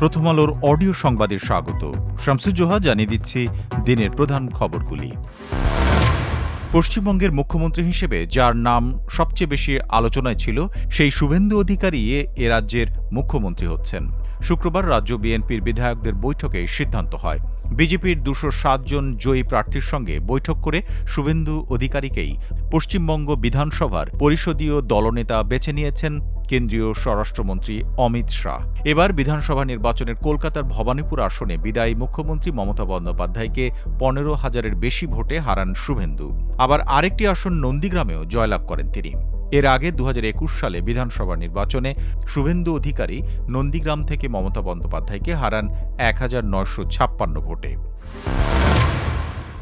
প্রথম আলোর অডিও সংবাদে স্বাগত। শামসুজ্জোহা জানিয়ে দিচ্ছি দিনের প্রধান খবরগুলি। পশ্চিমবঙ্গের মুখ্যমন্ত্রী হিসেবে যার নাম সবচেয়ে বেশি আলোচনায় ছিল, সেই শুভেন্দু অধিকারী এ রাজ্যের মুখ্যমন্ত্রী হচ্ছেন। শুক্রবার রাজ্য বিএনপির বিধায়কদের বৈঠকে সিদ্ধান্ত হয়। বিজেপির ২০৭ জন জয়ী প্রার্থীর সঙ্গে বৈঠক করে শুভেন্দু অধিকারীকেই পশ্চিমবঙ্গ বিধানসভার পরিষদীয় দলনেতা বেছে নিয়েছেন কেন্দ্রীয় স্বরাষ্ট্রমন্ত্রী অমিত শাহ। এবার বিধানসভা নির্বাচনের কলকাতার ভবানীপুর আসনে বিদায়ী মুখ্যমন্ত্রী মমতা বন্দ্যোপাধ্যায়কে ১৫,০০০-এর বেশি ভোটে হারান শুভেন্দু। আবার আরেকটি আসন নন্দীগ্রামেও জয়লাভ করেন তিনি। এর আগে ২০২১ সালে বিধানসভা নির্বাচনে শুভেন্দু অধিকারী নন্দীগ্রাম থেকে মমতা বন্দ্যোপাধ্যায়কে হারান ১,৯৫৬ ভোটে।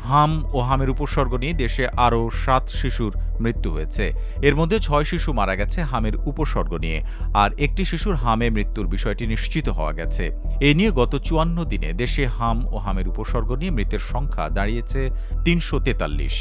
হাম ও হামের উপসর্গ নিয়ে দেশে আরও ৭ শিশুর মৃত্যু হয়েছে। এর মধ্যে ৬ শিশু মারা গেছে হামের উপসর্গ নিয়ে, আর একটি শিশুর হামে মৃত্যুর বিষয়টি নিশ্চিত হওয়া গেছে। এ নিয়ে গত ৫৪ দিনে দেশে হাম ও হামের উপসর্গ নিয়ে মৃতের সংখ্যা দাঁড়িয়েছে ৩৪৩।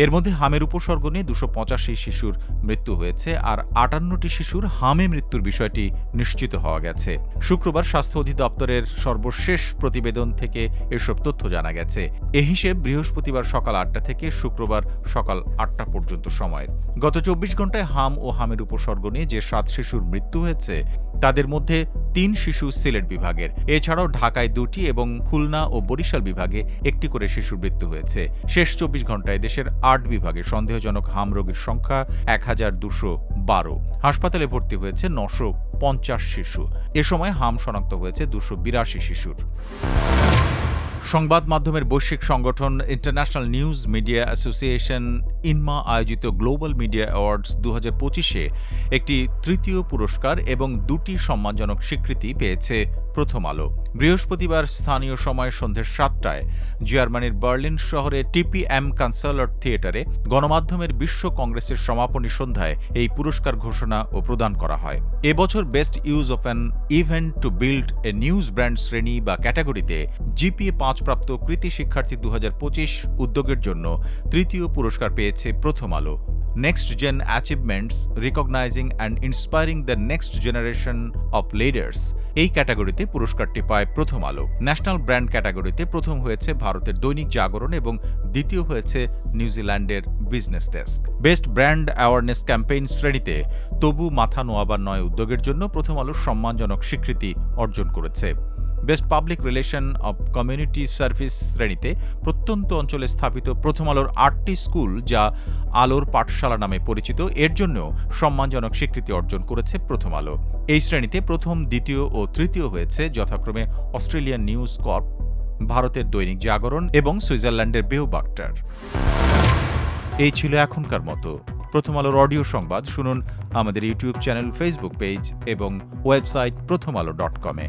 এর মধ্যে হামের উপসর্গ নিয়ে ২৮৫ শিশুর মৃত্যু হয়েছে, আর ৫৮টি শিশুর হামে মৃত্যুর বিষয়টি নিশ্চিত হওয়া গেছে। শুক্রবার স্বাস্থ্য অধিদপ্তরের সর্বশেষ প্রতিবেদন থেকে এসব তথ্য জানা গেছে। এ হিসেব বৃহস্পতিবার সকাল ৮টা থেকে শুক্রবার সকাল ৮টা পর্যন্ত সময়ের। গত ২৪ ঘণ্টায় হাম ও হামের উপসর্গ নিয়ে যে ৭ শিশুর মৃত্যু হয়েছে, তাদের মধ্যে ৩ শিশু সিলেট বিভাগের। এছাড়াও ঢাকায় ২টি এবং খুলনা ও বরিশাল বিভাগে একটি করে শিশুর মৃত্যু হয়েছে। শেষ ২৪ ঘণ্টায় দেশের ৮ বিভাগে সন্দেহজনক হাম রোগীর সংখ্যা ১,২১২। হাসপাতালে ভর্তি হয়েছে ৯৫০ শিশু। এ সময় হাম শনাক্ত হয়েছে ২৮২ শিশুর। সংবাদ মাধ্যমের বৈশ্বিক সংগঠন ইন্টারন্যাশনাল নিউজ মিডিয়া অ্যাসোসিয়েশন ইনমা আয়োজিত গ্লোবাল মিডিয়া অ্যাওয়ার্ডস ২০২৫-এ একটি তৃতীয় পুরস্কার এবং ২টি সম্মানজনক স্বীকৃতি পেয়েছে প্রথম আলো। বৃহস্পতিবার স্থানীয় সময় সন্ধ্যে ৭টায় জার্মানির বার্লিন শহরে টিপিএম কনসার্ট থিয়েটারে গণমাধ্যমের বিশ্ব কংগ্রেসের সমাপনী সন্ধ্যায় এই পুরস্কার ঘোষণা ও প্রদান করা হয়। এবছর best use of an event to build a news brand শ্রেণী বা ক্যাটাগরিতে জিপিএ ৫ প্রাপ্ত কৃতি শিক্ষার্থী ২০২৫ উদ্যোগের জন্য তৃতীয় পুরস্কার পেয়েছে Prothom Alo. Next gen achievements recognising and inspiring the next generation of leaders, এই ক্যাটাগরিতে পুরস্কারটি পায় প্রথম আলো। ন্যাশনাল ব্র্যান্ড ক্যাটাগরিতে প্রথম হয়েছে ভারতের দৈনিক জাগরণ এবং দ্বিতীয় হয়েছে নিউজিল্যান্ডের business desk. Best brand awareness campaign শ্রেণীতে তবু মাথা নোয়াবার নয় উদ্যোগের জন্য প্রথম আলো সম্মানজনক স্বীকৃতি অর্জন করেছে। Best public relation of community service শ্রেণীতে প্রত্যন্ত অঞ্চলে স্থাপিত প্রথম আলোর ৮টি স্কুল, যা আলোর পাঠশালা নামে পরিচিত, এর জন্যও সম্মানজনক স্বীকৃতি অর্জন করেছে প্রথম আলো। এই শ্রেণীতে প্রথম, দ্বিতীয় ও তৃতীয় হয়েছে যথাক্রমে অস্ট্রেলিয়ান নিউজ কর্প, ভারতের দৈনিক জাগরণ এবং সুইজারল্যান্ডের বেওবাক্টার। এই ছিল এখনকার মতো। প্রথম আলোর অডিও সংবাদ শুনুন আমাদের ইউটিউব চ্যানেল, ফেসবুক পেজ এবং ওয়েবসাইট prothomalo.com-এ।